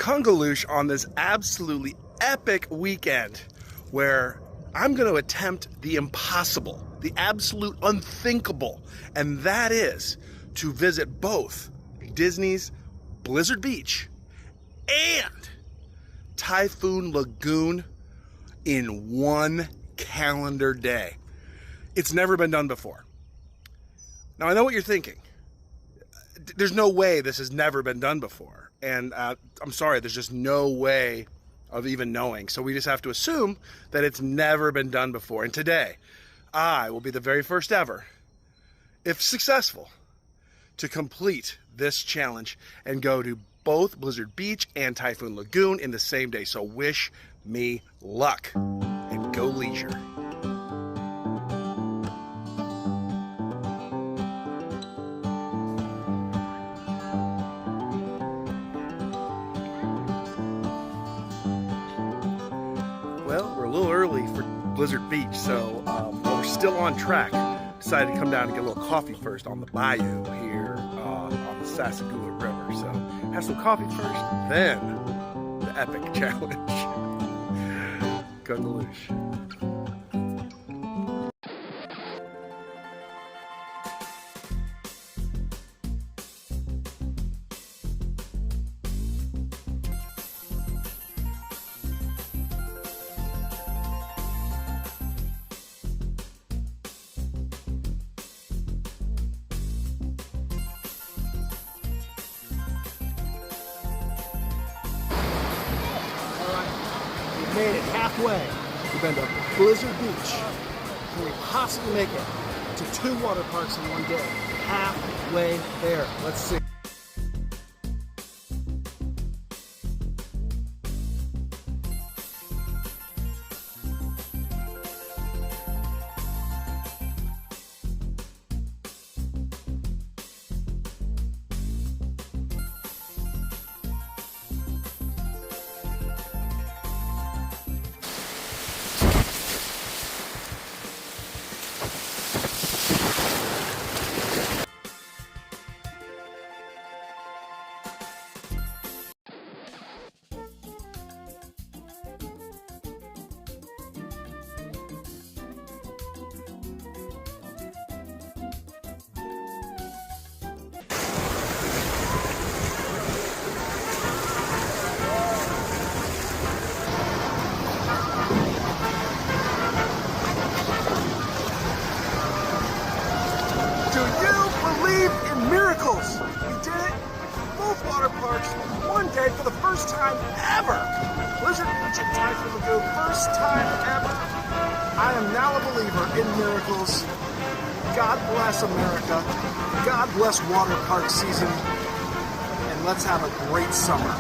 Kungaloosh on this absolutely epic weekend where I'm going to attempt the impossible, the absolute unthinkable, and that is to visit both Disney's Blizzard Beach and Typhoon Lagoon in one calendar day. It's never been done before. Now, I know what you're thinking. There's no way this has never been done before. And I'm sorry, there's just no way of even knowing. So we just have to assume that it's never been done before. And today, I will be the very first ever, if successful, to complete this challenge and go to both Blizzard Beach and Typhoon Lagoon in the same day. So wish me luck and go leisure. Well, we're a little early for Blizzard Beach, so we're still on track. Decided to come down and get a little coffee first on the bayou here on the Sassagoula River. So have some coffee first, then the epic challenge. Kungaloosh. Made it halfway. We've been to Blizzard Beach. Can we possibly make it to 2 water parks in one day? Halfway there. Let's see. Miracles! We did it! Both water parks in one day for the first time ever! Blizzard Beach and Typhoon Lagoon, first time ever! I am now a believer in miracles. God bless America. God bless water park season. And let's have a great summer.